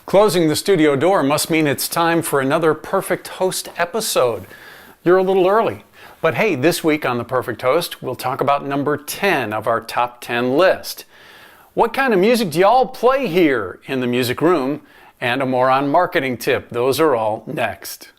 Closing the studio door must mean it's time for another Perfect Host episode. You're a little early, but hey, this week on the Perfect Host, we'll talk about number 10 of our top 10 list. What kind of music do y'all play here in the music room? And a moron marketing tip. Those are all next.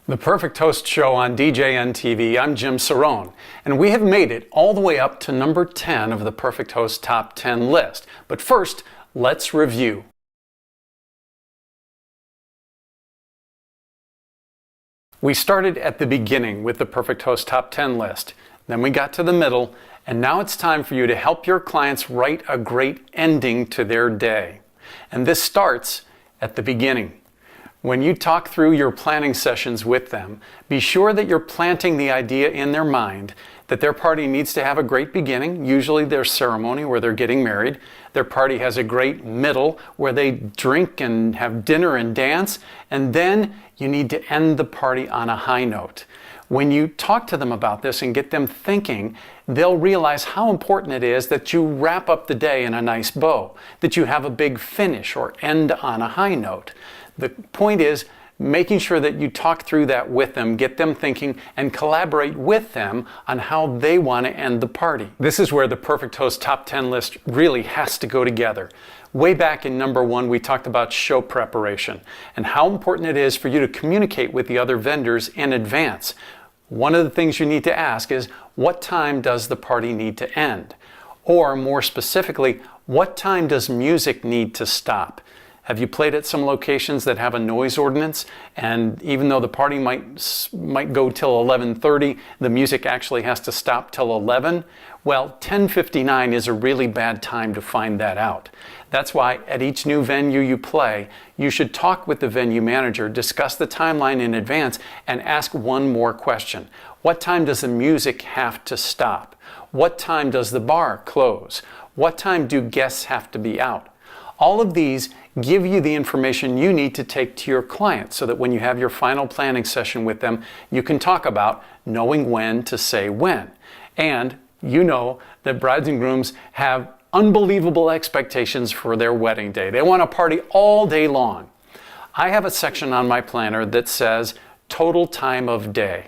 The Perfect Host Show on DJNTV. I'm Jim Cerone, and we have made it all the way up to number 10 of the Perfect Host Top 10 list. But first, let's review. We started at the beginning with the Perfect Host Top 10 list. Then we got to the middle, and now it's time for you to help your clients write a great ending to their day. And this starts at the beginning. When you talk through your planning sessions with them, be sure that you're planting the idea in their mind that their party needs to have a great beginning, usually their ceremony where they're getting married. Their party has a great middle where they drink and have dinner and dance, and then you need to end the party on a high note. When you talk to them about this and get them thinking, they'll realize how important it is that you wrap up the day in a nice bow, that you have a big finish or end on a high note. The point is making sure that you talk through that with them, get them thinking, and collaborate with them on how they want to end the party. This is where the Perfect Host Top 10 list really has to go together. Way back in number 1, we talked about show preparation and how important it is for you to communicate with the other vendors in advance. One of the things you need to ask is, what time does the party need to end? Or more specifically, what time does music need to stop? Have you played at some locations that have a noise ordinance, and even though the party might go till 11:30, the music actually has to stop till 11? Well, 10:59 is a really bad time to find that out. That's why at each new venue you play, you should talk with the venue manager, discuss the timeline in advance, and ask one more question. What time does the music have to stop? What time does the bar close? What time do guests have to be out? All of these give you the information you need to take to your client so that when you have your final planning session with them, you can talk about knowing when to say when. And you know that brides and grooms have unbelievable expectations for their wedding day. They want to party all day long. I have a section on my planner that says total time of day.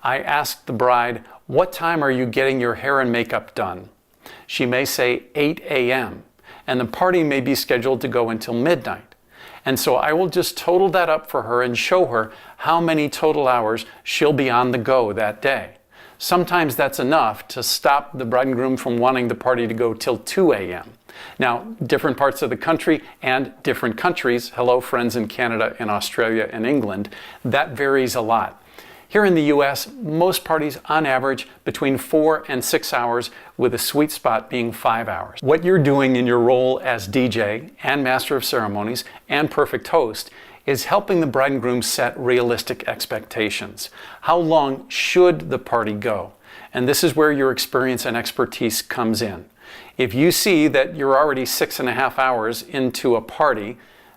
I ask the bride, what time are you getting your hair and makeup done? She may say 8 a.m. and the party may be scheduled to go until midnight. And so I will just total that up for her and show her how many total hours she'll be on the go that day. Sometimes that's enough to stop the bride and groom from wanting the party to go till 2 a.m. Now, different parts of the country and different countries, hello friends in Canada and Australia and England, that varies a lot. Here in the US, most parties on average between 4 and 6 hours, with a sweet spot being 5 hours. What you're doing in your role as DJ and Master of Ceremonies and Perfect Host is helping the bride and groom set realistic expectations. How long should the party go? And this is where your experience and expertise comes in. If you see that you're already 6.5 hours into a party,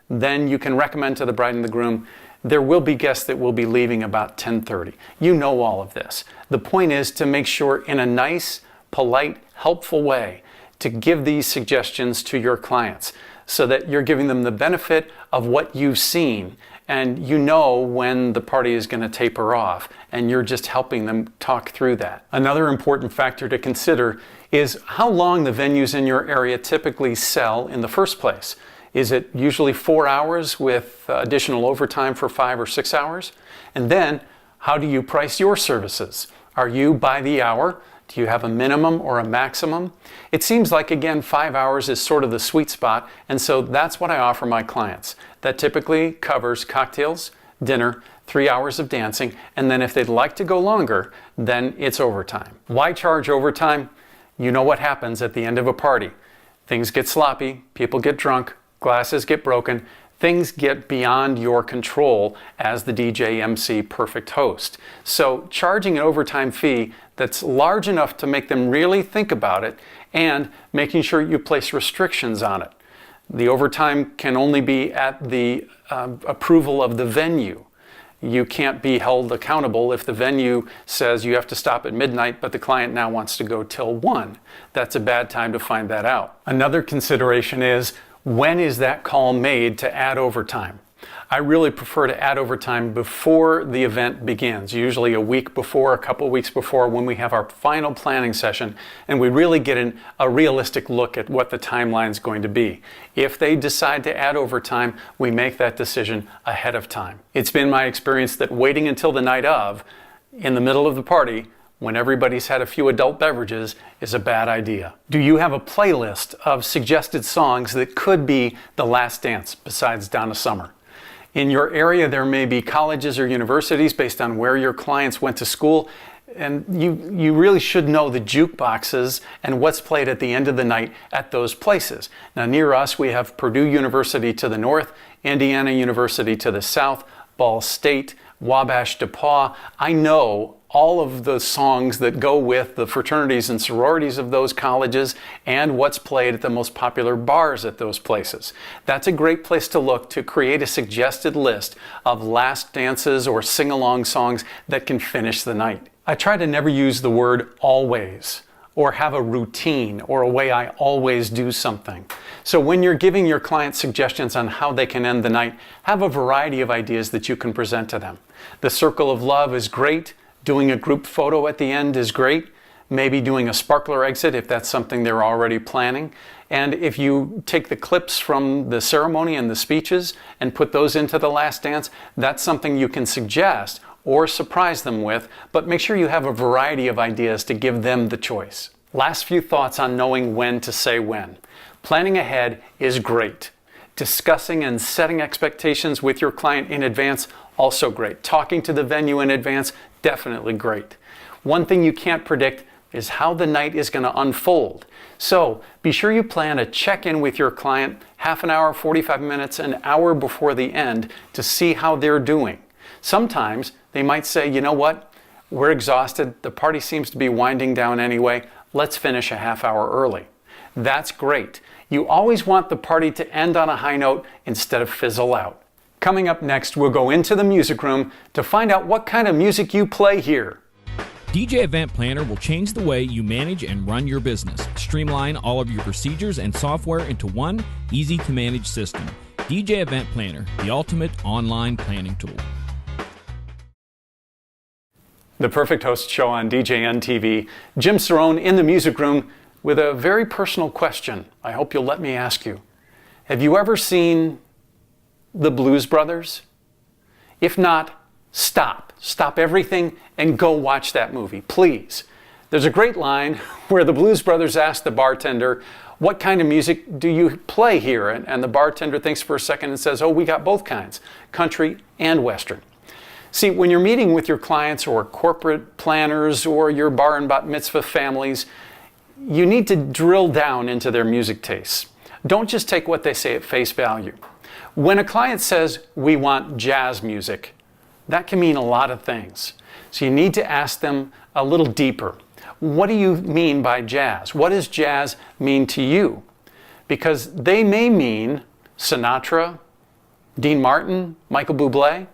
then you can recommend to the bride and the groom, there will be guests that will be leaving about 10:30. You know all of this. The point is to make sure in a nice, polite, helpful way to give these suggestions to your clients so that you're giving them the benefit of what you've seen and you know when the party is going to taper off and you're just helping them talk through that. Another important factor to consider is how long the venues in your area typically sell in the first place. Is it usually 4 hours with additional overtime for 5 or 6 hours? And then, how do you price your services? Are you by the hour? Do you have a minimum or a maximum? It seems like, again, 5 hours is sort of the sweet spot, and so that's what I offer my clients. That typically covers cocktails, dinner, 3 hours of dancing, and then if they'd like to go longer, then it's overtime. Why charge overtime? You know what happens at the end of a party. Things get sloppy, people get drunk, glasses get broken, things get beyond your control as the DJ MC Perfect Host. So charging an overtime fee that's large enough to make them really think about it and making sure you place restrictions on it. The overtime can only be at the approval of the venue. You can't be held accountable if the venue says you have to stop at midnight, but the client now wants to go till 1. That's a bad time to find that out. Another consideration is, when is that call made to add overtime? I really prefer to add overtime before the event begins, usually a week before, a couple weeks before, when we have our final planning session and we really get a realistic look at what the timeline is going to be. If they decide to add overtime, we make that decision ahead of time. It's been my experience that waiting until the night of, in the middle of the party, when everybody's had a few adult beverages, is a bad idea. Do you have a playlist of suggested songs that could be the last dance besides Donna Summer? In your area, there may be colleges or universities based on where your clients went to school, and you really should know the jukeboxes and what's played at the end of the night at those places. Now, near us, we have Purdue University to the north, Indiana University to the south, Ball State, Wabash, DePauw. I know all of the songs that go with the fraternities and sororities of those colleges and what's played at the most popular bars at those places. That's a great place to look to create a suggested list of last dances or sing-along songs that can finish the night. I try to never use the word always or have a routine or a way I always do something. So when you're giving your clients suggestions on how they can end the night, have a variety of ideas that you can present to them. The circle of love is great. Doing a group photo at the end is great. Maybe doing a sparkler exit if that's something they're already planning. And if you take the clips from the ceremony and the speeches and put those into the last dance, that's something you can suggest or surprise them with, but make sure you have a variety of ideas to give them the choice. Last few thoughts on knowing when to say when. Planning ahead is great. Discussing and setting expectations with your client in advance, also great. Talking to the venue in advance, definitely great. One thing you can't predict is how the night is going to unfold. So be sure you plan a check-in with your client half an hour, 45 minutes, an hour before the end to see how they're doing. Sometimes they might say, you know what, we're exhausted, the party seems to be winding down anyway, let's finish a half hour early. That's great. You always want the party to end on a high note instead of fizzle out. Coming up next, we'll go into the music room to find out what kind of music you play here. DJ Event Planner will change the way you manage and run your business. Streamline all of your procedures and software into one easy-to-manage system. DJ Event Planner, the ultimate online planning tool. The Perfect Host Show on DJNTV. Jim Cerone in the music room with a very personal question. I hope you'll let me ask you. Have you ever seen The Blues Brothers? If not, stop. Stop everything and go watch that movie, please. There's a great line where the Blues Brothers ask the bartender, what kind of music do you play here? And the bartender thinks for a second and says, oh, we got both kinds, country and Western. See, when you're meeting with your clients or corporate planners or your bar and bat mitzvah families, you need to drill down into their music tastes. Don't just take what they say at face value. When a client says, we want jazz music, that can mean a lot of things. So you need to ask them a little deeper. What do you mean by jazz? What does jazz mean to you? Because they may mean Sinatra, Dean Martin, Michael Bublé.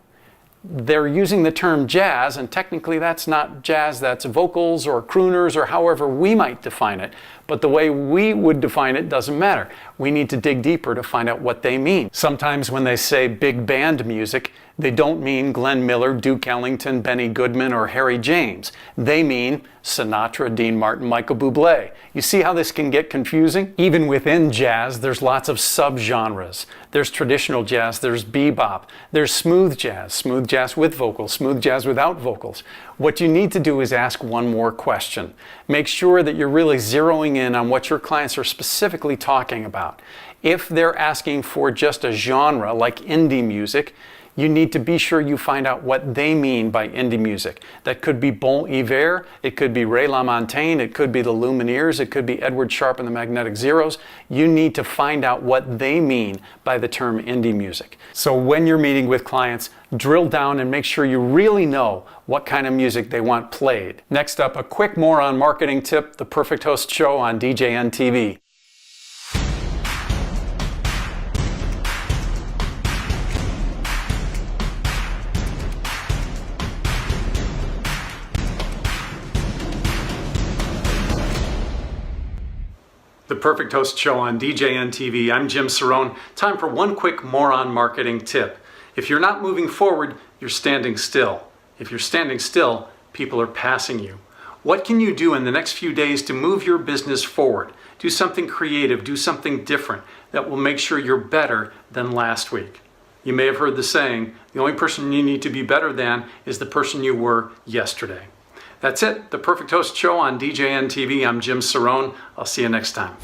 They're using the term jazz, and technically that's not jazz, that's vocals or crooners or however we might define it. But the way we would define it doesn't matter. We need to dig deeper to find out what they mean. Sometimes when they say big band music, they don't mean Glenn Miller, Duke Ellington, Benny Goodman, or Harry James. They mean Sinatra, Dean Martin, Michael Bublé. You see how this can get confusing? Even within jazz, there's lots of subgenres. There's traditional jazz, there's bebop, there's smooth jazz with vocals, smooth jazz without vocals. What you need to do is ask one more question. Make sure that you're really zeroing in on what your clients are specifically talking about. If they're asking for just a genre like indie music, you need to be sure you find out what they mean by indie music. That could be Bon Iver, it could be Ray LaMontagne, it could be the Lumineers, it could be Edward Sharpe and the Magnetic Zeros. You need to find out what they mean by the term indie music. So when you're meeting with clients, drill down and make sure you really know what kind of music they want played. Next up, a quick moron marketing tip, the Perfect Host Show on DJNTV. The Perfect Host Show on DJNTV. I'm Jim Cerone. Time for one quick moron marketing tip. If you're not moving forward, you're standing still. If you're standing still, people are passing you. What can you do in the next few days to move your business forward? Do something creative, do something different that will make sure you're better than last week. You may have heard the saying, the only person you need to be better than is the person you were yesterday. That's it, the Perfect Host Show on DJNTV. I'm Jim Cerone. I'll see you next time.